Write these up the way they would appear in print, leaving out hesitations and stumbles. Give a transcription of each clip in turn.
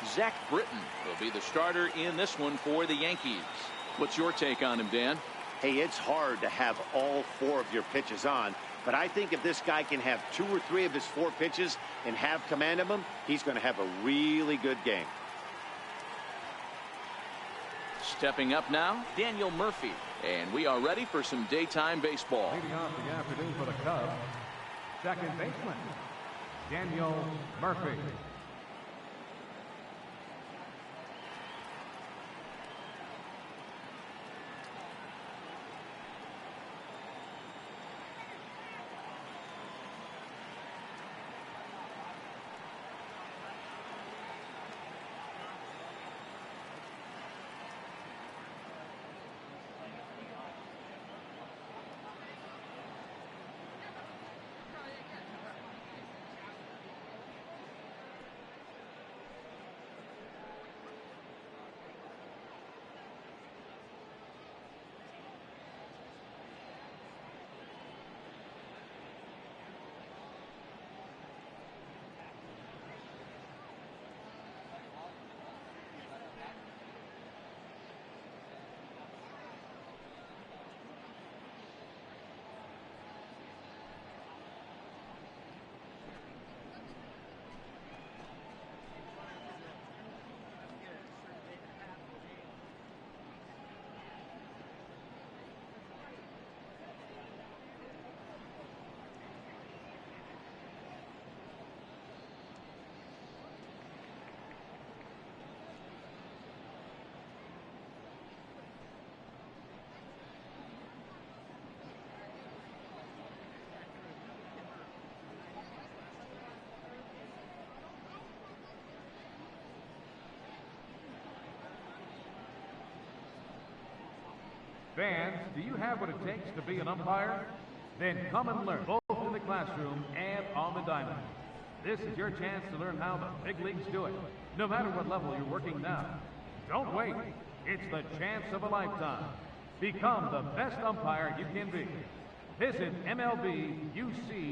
Zach Britton will be the starter in this one for the Yankees. What's your take on him, Dan? Hey, it's hard to have all 4 of your pitches on, but I think if this guy can have 2 or 3 of his 4 pitches and have command of them, he's going to have a really good game. Stepping up now, Daniel Murphy. And we are ready for some daytime baseball. Leading off the afternoon for the Cubs, second baseman, Daniel Murphy. Fans, do you have what it takes to be an umpire? Then come and learn, both in the classroom and on the diamond. This is your chance to learn how the big leagues do it, no matter what level you're working now. Don't wait. It's the chance of a lifetime. Become the best umpire you can be. Visit MLBUC.com.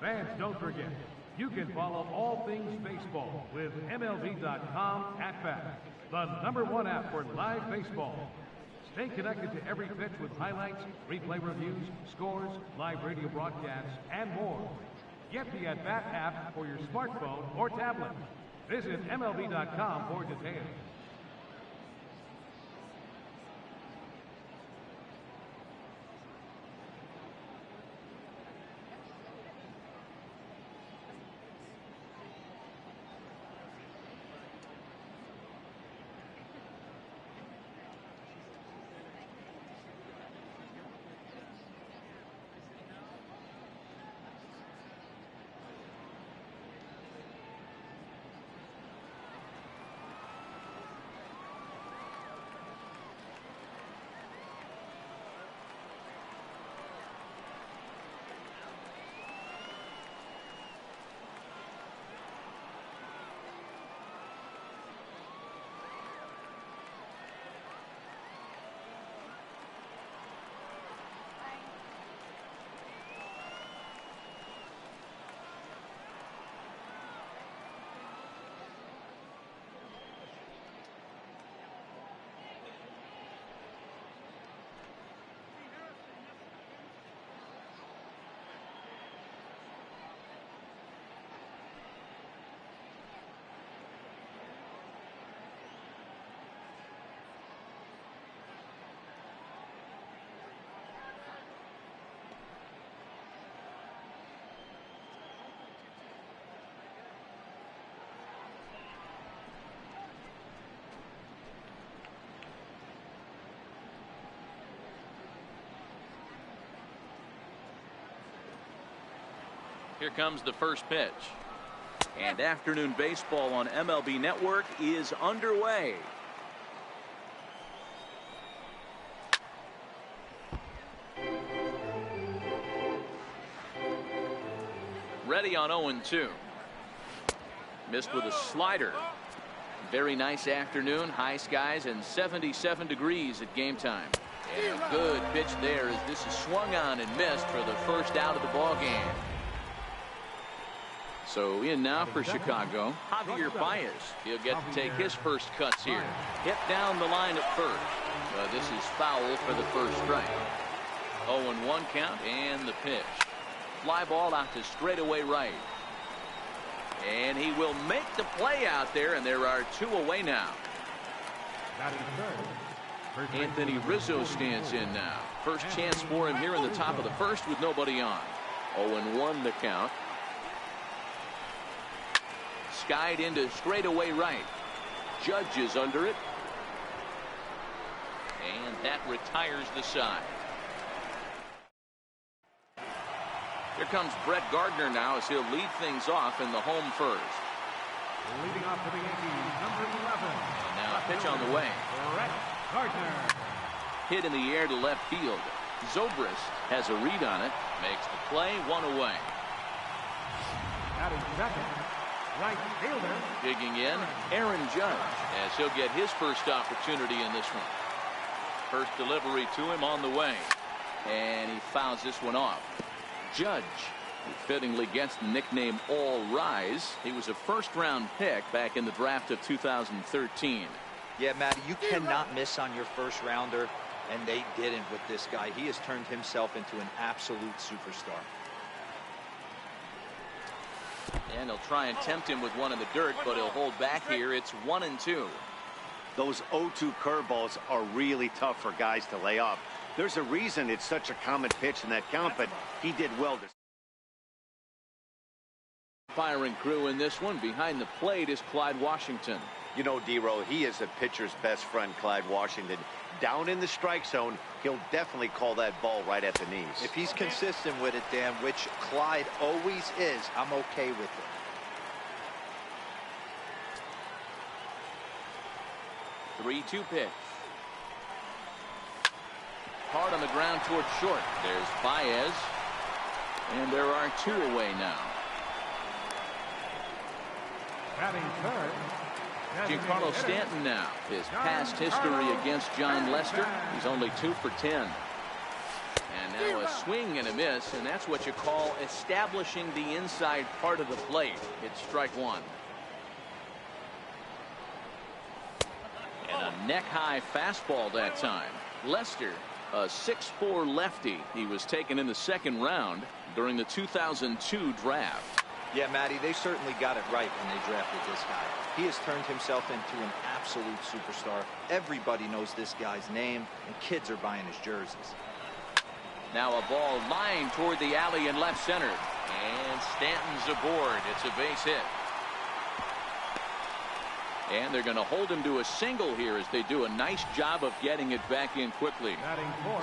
Fans, don't forget, you can follow all things baseball with MLB.com at Bat, the #1 app for live baseball. Stay connected to every pitch with highlights, replay reviews, scores, live radio broadcasts, and more. Get the At Bat app for your smartphone or tablet. Visit MLB.com for details. Here comes the first pitch. And afternoon baseball on MLB Network is underway. Ready on 0-2. Missed with a slider. Very nice afternoon. High skies and 77 degrees at game time. And a good pitch there as this is swung on and missed for the first out of the ball game. So in now for Chicago, Javier Baez. He'll get to take his first cuts here. Hit down the line at first. This is foul for the first strike. 0-1 count and the pitch. Fly ball out to straightaway right. And he will make the play out there, and there are two away now. Anthony Rizzo stands in now. First chance for him here in the top of the first with nobody on. 0-1 the count. Skied into straightaway right. Judge is under it. And that retires the side. Here comes Brett Gardner now as he'll lead things off in the home first. Leading off for the Yankees, number 11. And now a pitch on the way. Brett Gardner. Hit in the air to left field. Zobrist has a read on it. Makes the play, one away. Batting second, right fielder. Digging in, Aaron Judge, as he'll get his first opportunity in this one. First delivery to him on the way. And he fouls this one off. Judge, who fittingly gets the nickname All Rise. He was a first-round pick back in the draft of 2013. Yeah, Matty, you cannot miss on your first rounder, and they didn't with this guy. He has turned himself into an absolute superstar. And he'll try and tempt him with one in the dirt, but he'll hold back here. It's 1-2. Those 0-2 curveballs are really tough for guys to lay off. There's a reason it's such a common pitch in that count, but he did well to. Firing crew in this one. Behind the plate is Clyde Washington. You know, D-Row, he is a pitcher's best friend, Clyde Washington. Down in the strike zone, he'll definitely call that ball right at the knees. If he's consistent with it, Dan, which Clyde always is, I'm okay with it. Three-two pitch. Hard on the ground toward short. There's Baez. And there are two away now. Batting third. Giancarlo Stanton now. His past history against John Lester. He's only 2 for 10. And now a swing and a miss, and that's what you call establishing the inside part of the plate. It's strike one. And a neck-high fastball that time. Lester, a 6'4" lefty. He was taken in the second round during the 2002 draft. Yeah, Matty, they certainly got it right when they drafted this guy. He has turned himself into an absolute superstar. Everybody knows this guy's name, and kids are buying his jerseys. Now a ball lined toward the alley in left center. And Stanton's aboard. It's a base hit. And they're going to hold him to a single here as they do a nice job of getting it back in quickly.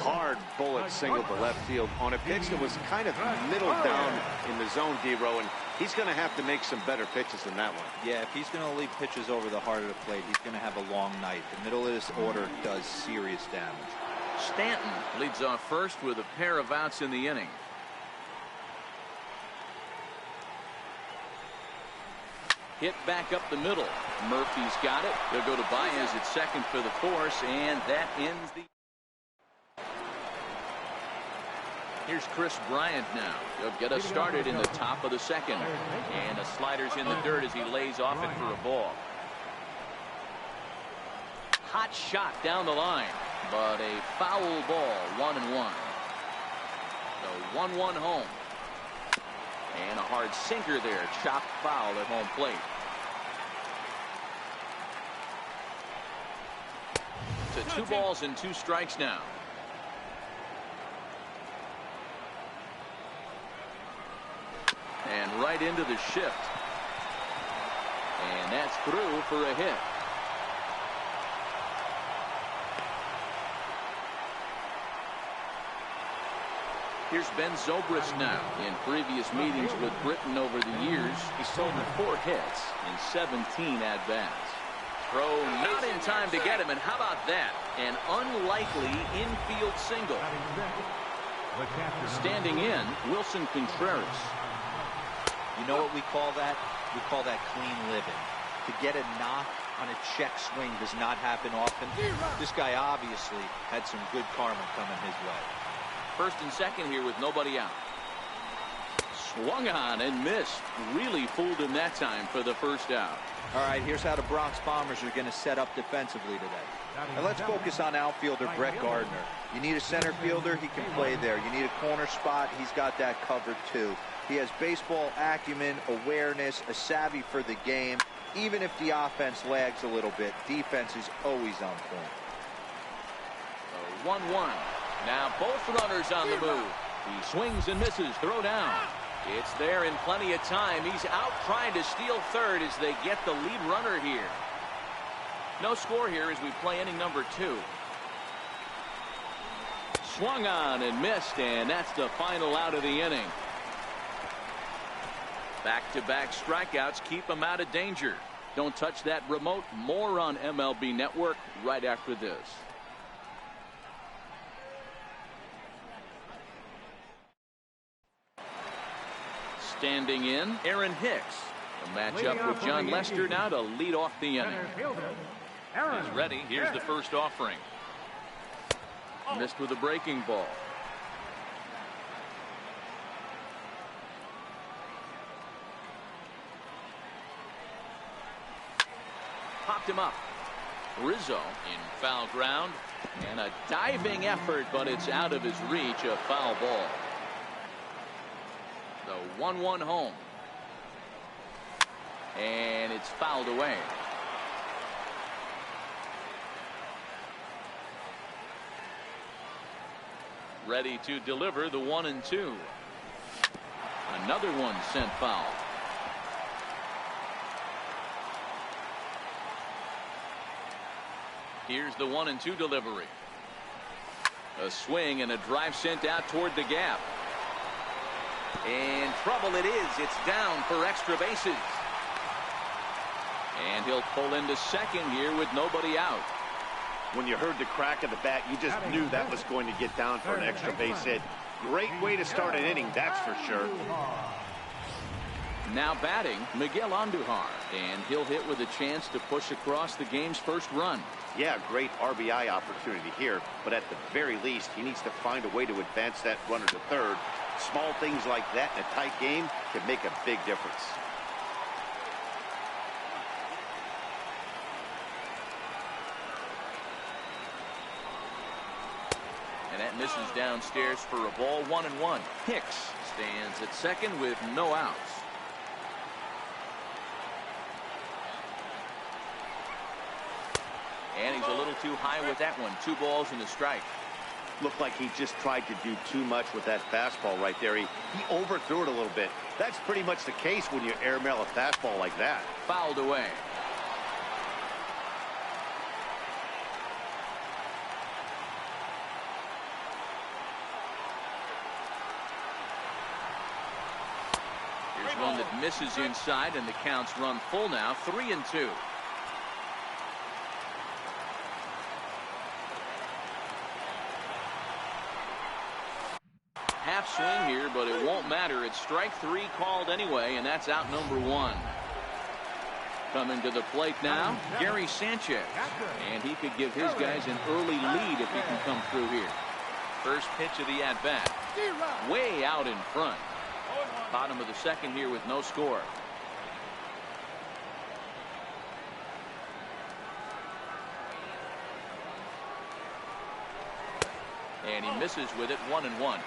Hard bullet single to left field on a pitch that was kind of middle down in the zone, D-Row, and he's going to have to make some better pitches than that one. Yeah, if he's going to leave pitches over the heart of the plate, he's going to have a long night. The middle of this order does serious damage. Stanton leads off first with a pair of outs in the inning. Hit back up the middle. Murphy's got it. They'll go to Baez at second for the force, and that ends the. Here's Chris Bryant now. He'll get us started in the top of the second. And the slider's in the dirt as he lays off it for a ball. Hot shot down the line, but a foul ball, 1-1. So 1-1 home. And a hard sinker there, chopped foul at home plate. To 2 balls and 2 strikes now. And right into the shift. And that's through for a hit. Here's Ben Zobrist now. In previous meetings with Britain over the years, he's sold with 4 hits in 17 at-bats. Throw not in time to get him, and how about that? An unlikely infield single. Standing in, Wilson Contreras. You know what we call that? We call that clean living. To get a knock on a check swing does not happen often. This guy obviously had some good karma coming his way. First and second here with nobody out. Swung on and missed. Really fooled him that time for the first out. All right, here's how the Bronx Bombers are going to set up defensively today. And let's focus on outfielder Brett Gardner. You need a center fielder, he can play there. You need a corner spot, he's got that covered too. He has baseball acumen, awareness, a savvy for the game. Even if the offense lags a little bit, defense is always on point. 1-1. Now both runners on the move. He swings and misses. Throw down. It's there in plenty of time. He's out trying to steal third as they get the lead runner here. No score here as we play inning number 2. Swung on and missed, and that's the final out of the inning. Back-to-back strikeouts keep him out of danger. Don't touch that remote. More on MLB Network right after this. Standing in, Aaron Hicks. A matchup with John Lester now to lead off the inning. He's ready. Here's the first offering. Missed with a breaking ball. Popped him up. Rizzo in foul ground. And a diving effort, but it's out of his reach. A foul ball. The 1-1 home. And it's fouled away. Ready to deliver the 1-2. Another one sent foul. Here's the 1-2 delivery. A swing and a drive sent out toward the gap. And trouble it is. It's down for extra bases. And he'll pull into second here with nobody out. When you heard the crack of the bat, you just knew that was going to get down for an extra base hit. Great way to start an inning, that's for sure. Now batting, Miguel Andujar. And he'll hit with a chance to push across the game's first run. Yeah, great RBI opportunity here. But at the very least, he needs to find a way to advance that runner to third. Small things like that in a tight game can make a big difference. And that misses downstairs for a ball. 1-1. Hicks stands at second with no outs. And he's a little too high with that one. 2 balls and a strike. Looked like he just tried to do too much with that fastball right there. He overthrew it a little bit. That's pretty much the case when you airmail a fastball like that. Fouled away. Here's one that misses inside, and the count's run full now. 3-2. Half swing here, but it won't matter. It's strike 3 called anyway, and that's out number 1. Coming to the plate now, Gary Sanchez. And he could give his guys an early lead if he can come through here. First pitch of the at-bat. Way out in front. Bottom of the second here with no score. And he misses with it. 1-1.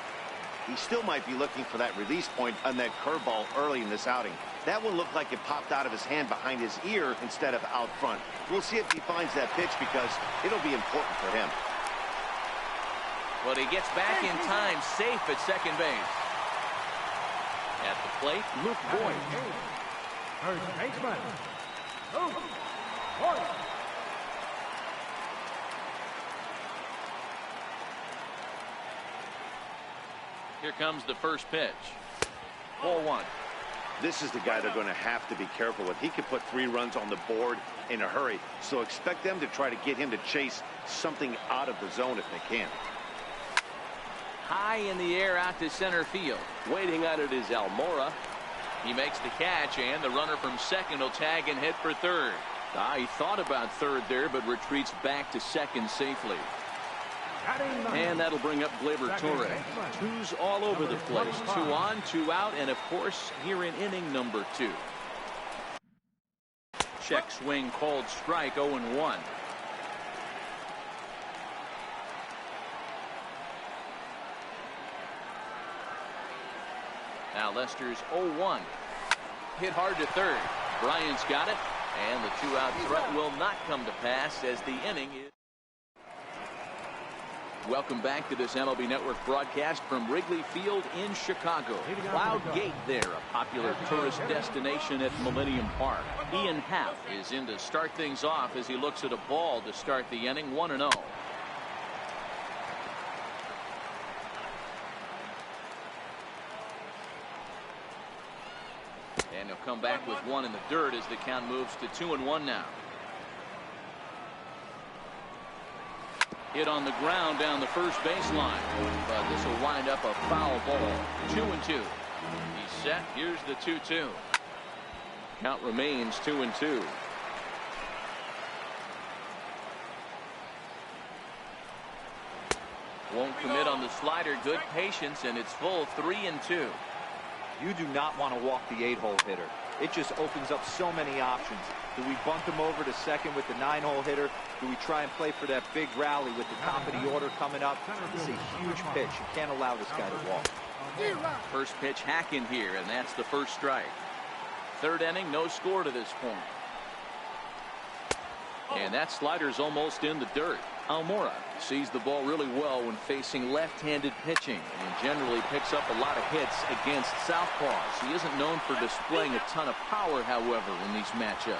He still might be looking for that release point on that curveball early in this outing. That one looked like it popped out of his hand behind his ear instead of out front. We'll see if he finds that pitch because it'll be important for him. But he gets back in time, safe at second base. At the plate, Luke Boyd. First baseman, Luke Boyd. Here comes the first pitch. Ball 1. This is the guy they're going to have to be careful with. He could put 3 runs on the board in a hurry, so expect them to try to get him to chase something out of the zone if they can. High in the air out to center field. Waiting on it is Almora. He makes the catch, and the runner from second will tag and hit for third. He thought about third there, but retreats back to second safely. And that'll bring up Gleyber Torres. 2's all over the place. 2 on, 2 out, and of course, here in inning number 2. Check swing called strike, 0-1. Now Lester's 0-1. Hit hard to third. Bryant's got it, and the 2-out threat will not come to pass as the inning is. Welcome back to this MLB Network broadcast from Wrigley Field in Chicago. Cloud Gate there, a popular tourist destination at Millennium Park. Ian Happ is in to start things off as he looks at a ball to start the inning, 1-0. And he'll come back with 1 in the dirt as the count moves to 2-1 now. Hit on the ground down the first baseline, but this will wind up a foul ball. 2-2. He's set. Here's the 2-2. Count remains 2-2. Won't commit on the slider. Good patience, and it's full. 3-2. You do not want to walk the 8-hole hitter. It just opens up so many options. Do we bunt him over to second with the 9-hole hitter? Do we try and play for that big rally with the top of the order coming up? It's a huge pitch. You can't allow this guy to walk. First pitch hacking here, and that's the first strike. Third inning, no score to this point. And that slider's almost in the dirt. Almora sees the ball really well when facing left-handed pitching and generally picks up a lot of hits against southpaws. He isn't known for displaying a ton of power, however, in these matchups.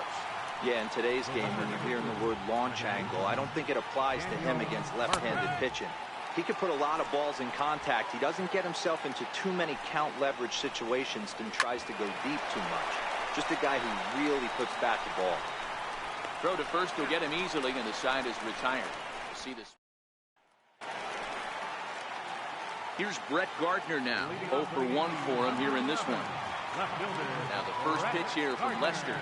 Yeah, in today's game, when you're hearing the word launch angle, I don't think it applies to him against left-handed pitching. He can put a lot of balls in contact. He doesn't get himself into too many count leverage situations and tries to go deep too much. Just a guy who really puts back the ball. Throw to first will get him easily, and the side is retired. See this. Here's Brett Gardner now. 0 for 1 for him here in this one. Now the first pitch here from Lester.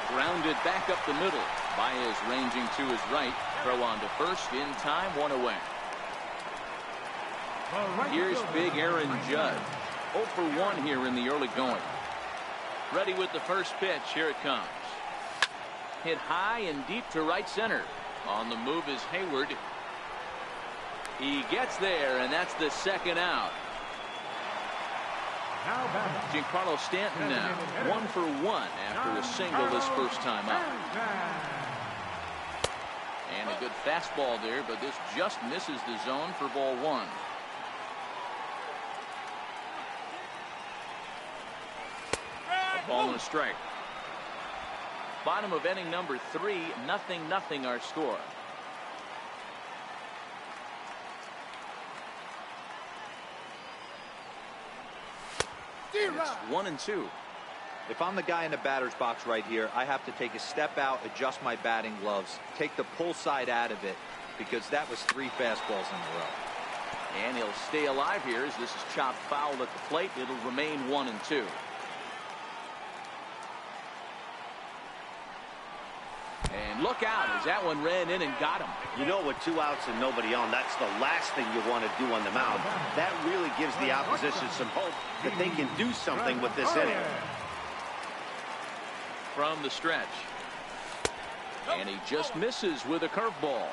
Grounded back up the middle. Baez ranging to his right. Throw on to first in time. 1 away. Here's big Aaron Judge. 0 for 1 here in the early going. Ready with the first pitch. Here it comes. Hit high and deep to right center. On the move is Hayward. He gets there, and that's the second out. Giancarlo Stanton now 1 for 1 after a single this first time out. And a good fastball there, but this just misses the zone for ball 1. A ball and a strike. Bottom of inning number 3, 0-0 our score. It's 1-2. If I'm the guy in the batter's box right here, I have to take a step out, adjust my batting gloves, take the pull side out of it, because that was 3 fastballs in a row. And he'll stay alive here as this is chopped foul at the plate. It'll remain 1-2. And look out as that one ran in and got him. You know, with 2 outs and nobody on, that's the last thing you want to do on the mound. That really gives the opposition some hope that they can do something with this inning. From the stretch. And he just misses with a curveball.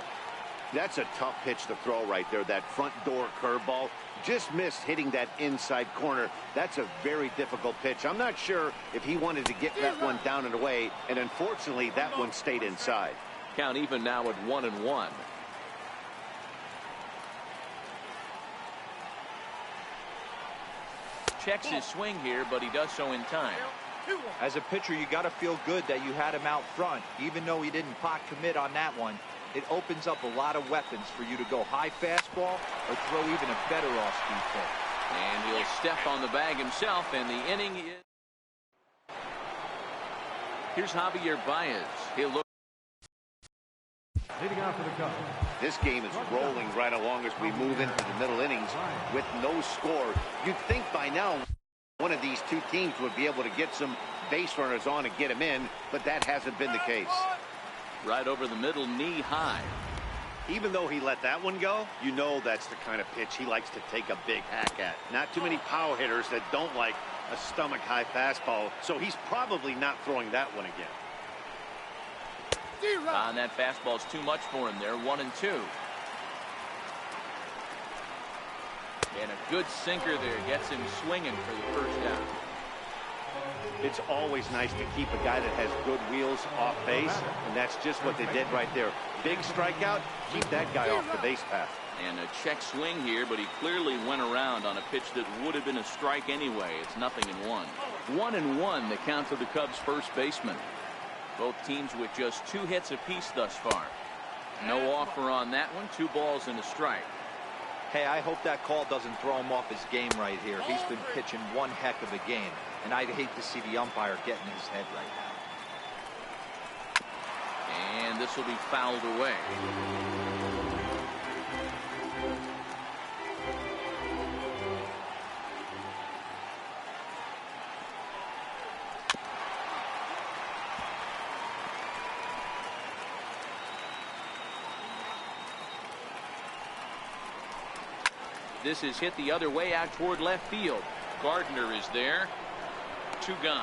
That's a tough pitch to throw right there. That front door curveball just missed hitting that inside corner. That's a very difficult pitch. I'm not sure if he wanted to get that one down and away, and unfortunately that one stayed inside. Count even now at 1-1. Checks his swing here, but he does so in time. As a pitcher, you got to feel good that you had him out front. Even though he didn't pot commit on that one, it opens up a lot of weapons for you to go high fastball or throw even a better off-speed pitch. And he'll step on the bag himself, and the inning is... Here's Javier Baez. He'll look... Leading off for the Cubs. This game is rolling right along as we move into the middle innings with no score. You'd think by now one of these two teams would be able to get some base runners on and get them in, but that hasn't been the case. Right over the middle, knee high. Even though he let that one go, you know that's the kind of pitch he likes to take a big hack at. Not too many power hitters that don't like a stomach-high fastball, so he's probably not throwing that one again. And that fastball's too much for him there. 1-2. And a good sinker there gets him swinging for the first down. It's always nice to keep a guy that has good wheels off base, and that's just what they did right there. Big strikeout, keep that guy off the base path. And a check swing here, but he clearly went around on a pitch that would have been a strike anyway. It's 0-1. 1-1 the count to the Cubs' first baseman. Both teams with just 2 hits apiece thus far. No offer on that one. 2 balls and a strike. Hey, I hope that call doesn't throw him off his game right here. He's been pitching one heck of a game, and I'd hate to see the umpire get in his head right now. And this will be fouled away. This is hit the other way out toward left field. Gardner is there. 2 gone.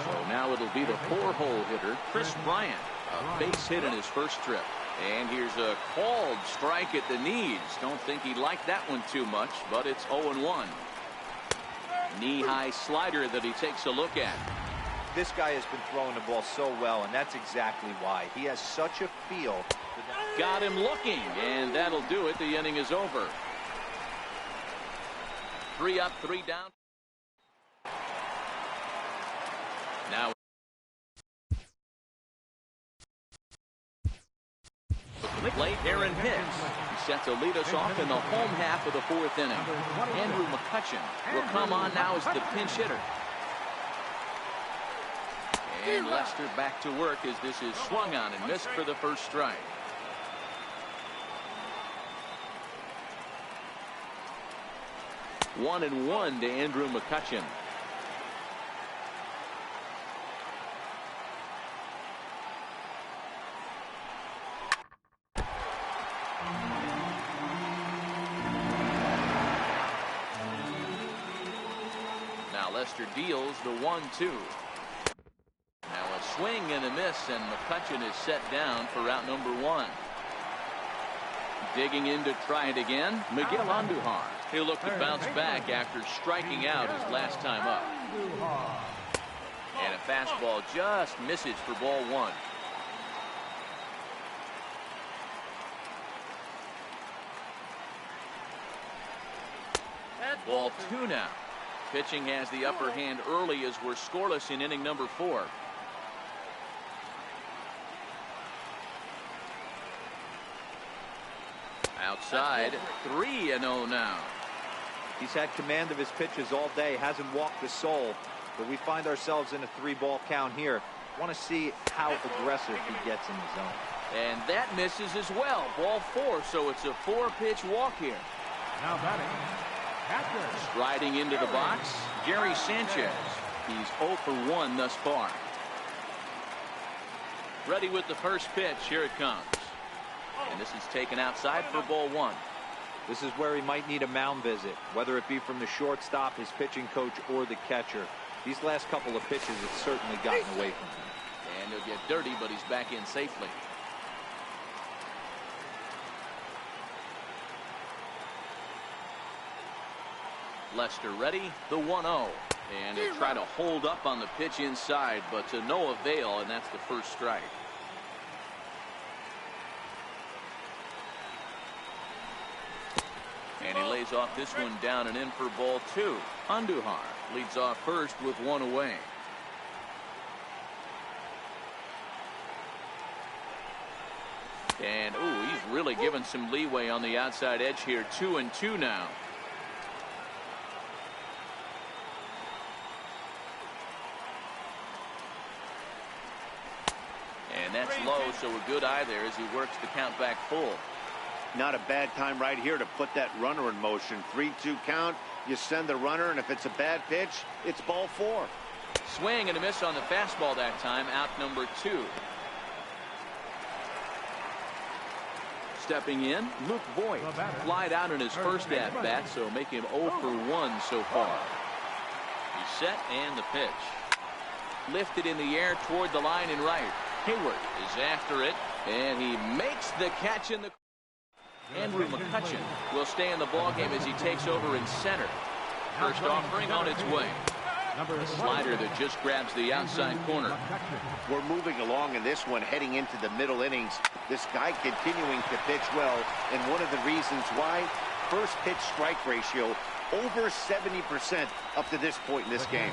So now it'll be the 4-hole hitter, Chris Bryant. A base hit in his first trip. And here's a called strike at the knees. Don't think he liked that one too much, but it's 0-1. Knee-high slider that he takes a look at. This guy has been throwing the ball so well, and that's exactly why. He has such a feel. Got him looking, and that'll do it. The inning is over. 3 up, 3 down. Now the plate, Aaron Hicks. He set to lead us off in the home half of the 4th inning. Andrew McCutchen will come on now as the pinch hitter. And Lester back to work as this is swung on and missed for the first strike. 1-1 to Andrew McCutchen. Now Lester deals the 1-2. Now a swing and a miss, and McCutchen is set down for out number 1. Digging in to try it again, Miguel Andujar. He'll look to bounce back after striking out his last time up. And a fastball just misses for ball 1. Ball 2 now. Pitching has the upper hand early as we're scoreless in inning number 4. Outside, 3-0 now. He's had command of his pitches all day, hasn't walked a soul, but we find ourselves in a 3-ball count here. Want to see how aggressive he gets in the zone. And that misses as well. Ball 4, so it's a 4-pitch walk here. Now batting, striding into the box, Gary Sanchez. He's 0 for 1 thus far. Ready with the first pitch. Here it comes. And this is taken outside for ball 1. This is where he might need a mound visit, whether it be from the shortstop, his pitching coach, or the catcher. These last couple of pitches have certainly gotten away from him. And he'll get dirty, but he's back in safely. Lester ready, the 1-0. And he'll try to hold up on the pitch inside, but to no avail, and that's the first strike. And he lays off this one down and in for ball 2. Andujar leads off first with 1 away. And, ooh, he's really given some leeway on the outside edge here. 2-2 now. And that's low, so a good eye there as he works the count back full. Not a bad time right here to put that runner in motion. 3-2 count. You send the runner, and if it's a bad pitch, it's ball 4. Swing and a miss on the fastball that time. Out number 2. Stepping in, Luke Voigt. Flied out in his first at-bat, so make him 0 for 1 so far. He's set and the pitch. Lifted in the air toward the line and right. Hayward is after it, and he makes the catch in the... Andrew McCutchen will stay in the ballgame as he takes over in center. First offering on its way. A slider that just grabs the outside corner. We're moving along in this one, heading into the middle innings. This guy continuing to pitch well, and one of the reasons why, first pitch strike ratio over 70% up to this point in this game.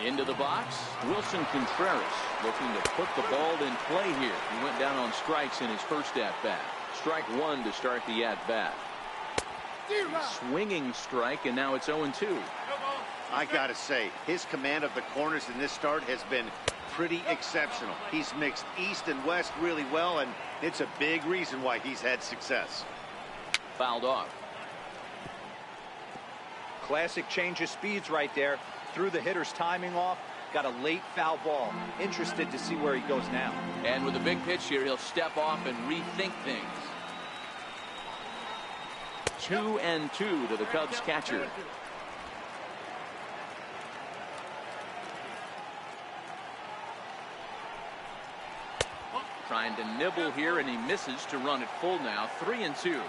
Into the box, Wilson Contreras looking to put the ball in play here. He went down on strikes in his first at-bat. Strike 1 to start the at-bat. Swinging strike, and now it's 0-2. I gotta say, his command of the corners in this start has been pretty exceptional. He's mixed east and west really well, and it's a big reason why he's had success. Fouled off. Classic change of speeds right there. Threw the hitter's timing off. Got a late foul ball. Interested to see where he goes now. And with a big pitch here, he'll step off and rethink things. 2-2 to the Cubs catcher. Trying to nibble here, and he misses to run it full now. 3-2.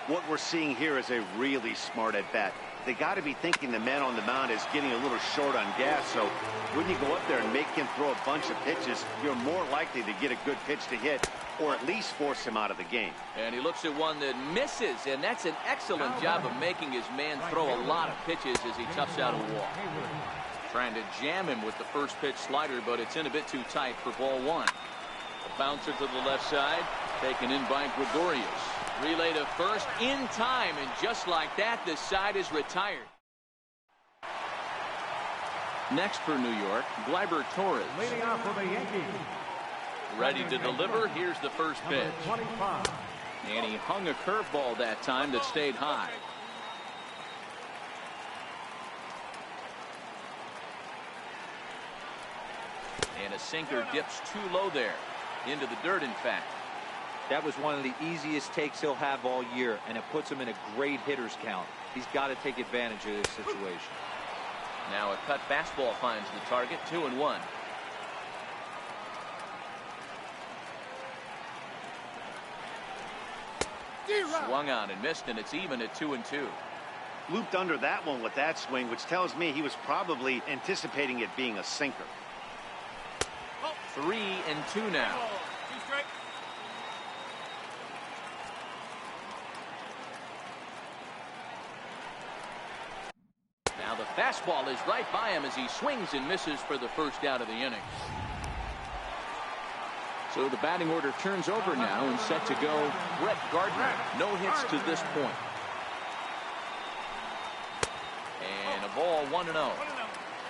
What we're seeing here is a really smart at-bat. They got to be thinking the man on the mound is getting a little short on gas, so when you go up there and make him throw a bunch of pitches, you're more likely to get a good pitch to hit, or at least force him out of the game. And he looks at one that misses, and that's an excellent job of making his man throw a lot of pitches as he toughs out a walk. Trying to jam him with the first pitch slider, but it's in a bit too tight for ball 1. A bouncer to the left side, taken in by Gregorius. Relay to first in time, and just like that, the side is retired. Next for New York, Gleyber Torres. Leading off for the Yankees. Ready to deliver. Here's the first pitch. And he hung a curveball that time that stayed high. And a sinker dips too low there. Into the dirt, in fact. That was one of the easiest takes he'll have all year, and it puts him in a great hitter's count. He's got to take advantage of this situation. Now a cut fastball finds the target. 2-1. Swung on and missed, and it's even at 2-2. Looped under that one with that swing, which tells me he was probably anticipating it being a sinker. 3-2 now. Now the fastball is right by him as he swings and misses for the first out of the inning. So the batting order turns over now, and set to go Brett Gardner. No hits to this point. And a ball 1-0.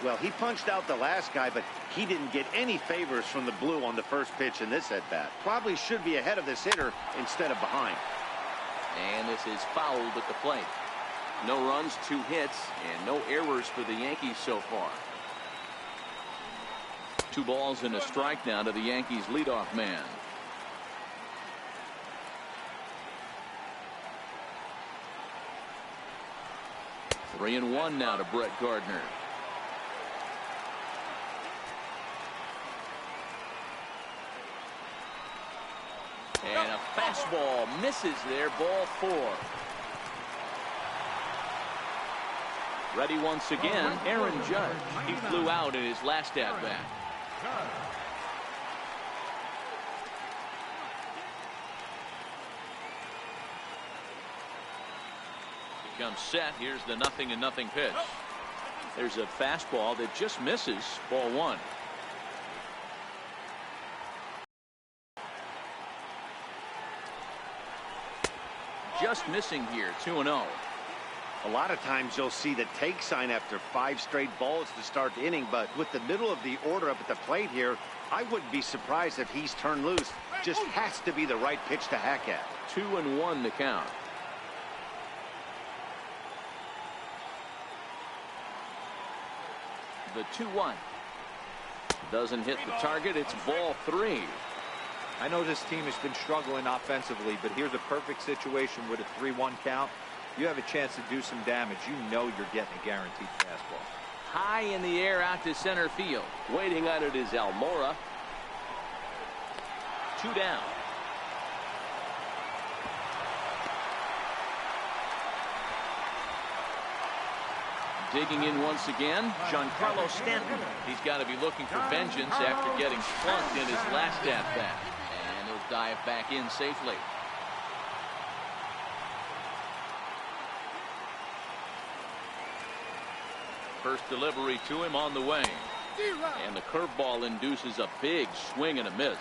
Well, he punched out the last guy, but he didn't get any favors from the blue on the first pitch in this at-bat. Probably should be ahead of this hitter instead of behind. And this is fouled at the plate. No runs, 2 hits, and no errors for the Yankees so far. 2 balls and a strike now to the Yankees leadoff man. Three and 1 now to Brett Gardner. And a fastball misses there, ball 4. Ready once again, Aaron Judge. He flew out in his last at-bat. Becomes set. Here's the 0-0 pitch. There's a fastball that just misses, ball 1. just missing here, 2-0. A lot of times you'll see the take sign after 5 straight balls to start the inning, but with the middle of the order up at the plate here, I wouldn't be surprised if he's turned loose. Just has to be the right pitch to hack at. 2-1 the count. The 2-1. Doesn't hit the target. It's ball 3. I know this team has been struggling offensively, but here's a perfect situation with a 3-1 count. You have a chance to do some damage. You know you're getting a guaranteed fastball. High in the air out to center field. Waiting on it is Almora. 2 down. Digging in once again, Giancarlo Stanton. He's got to be looking for vengeance after getting slunked in his last at-bat. And he'll dive back in safely. First delivery to him on the way. And the curveball induces a big swing and a miss.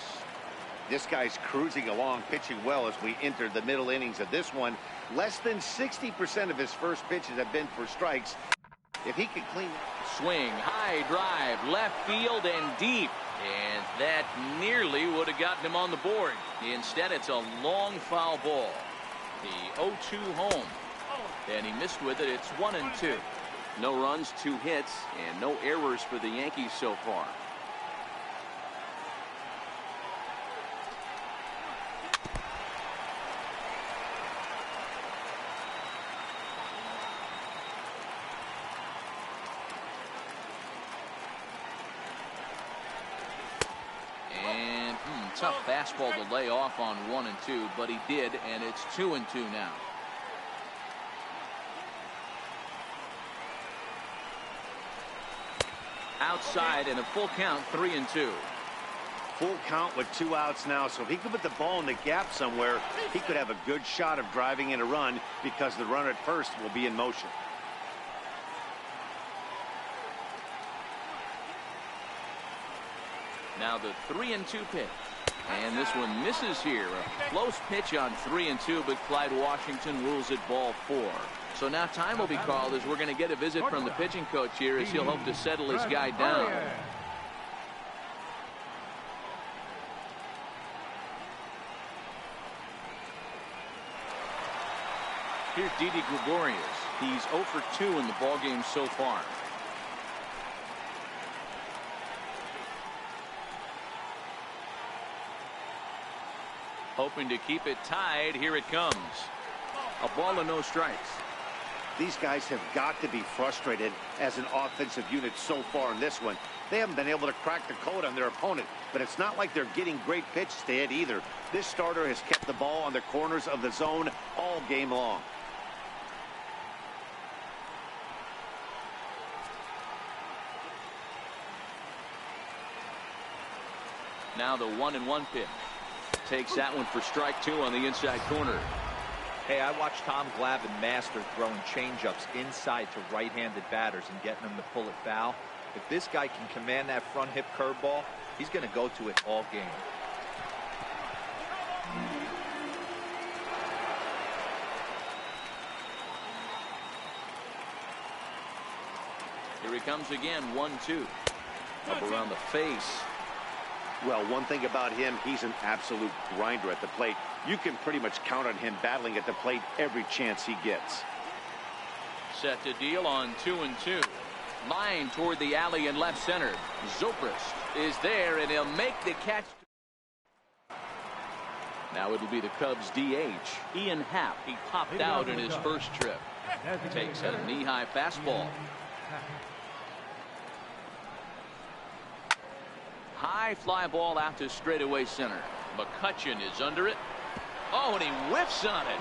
This guy's cruising along, pitching well as we enter the middle innings of this one. Less than 60% of his first pitches have been for strikes. If he could clean that. Swing, high drive, left field and deep. And that nearly would have gotten him on the board. Instead, it's a long foul ball. The 0-2 home. And he missed with it. It's 1-2. No runs, 2 hits, and no errors for the Yankees so far. And tough fastball to lay off on 1-2, but he did, and it's 2-2 now. Outside and a full count, 3-2. Full count with 2 outs now, so if he could put the ball in the gap somewhere, he could have a good shot of driving in a run because the runner at first will be in motion. Now the 3-2 pitch. And this one misses here. A close pitch on 3-2, but Clyde Washington rules it ball 4. So now time will be called as we're going to get a visit from the pitching coach here as he'll hope to settle his guy down. Here's Didi Gregorius. He's 0 for 2 in the ballgame so far. Hoping to keep it tied. Here it comes. A ball and no strikes. These guys have got to be frustrated as an offensive unit so far in this one. They haven't been able to crack the code on their opponent, but it's not like they're getting great pitches to hit either. This starter has kept the ball on the corners of the zone all game long. Now the 1-1 pitch. Takes that one for strike 2 on the inside corner. Hey, I watched Tom Glavine master throwing changeups inside to right-handed batters and getting them to pull it foul. If this guy can command that front hip curveball, he's going to go to it all game. Here he comes again, 1-2. Up around the face. Well, one thing about him, he's an absolute grinder at the plate. You can pretty much count on him battling at the plate every chance he gets. Set to deal on 2-2. Line toward the alley in left center. Zobrist is there, and he'll make the catch. Now it'll be the Cubs DH. Ian Happ. He popped out in his first trip. Takes a knee-high fastball. High fly ball out to straightaway center. McCutchen is under it. Oh, and he whiffs on it.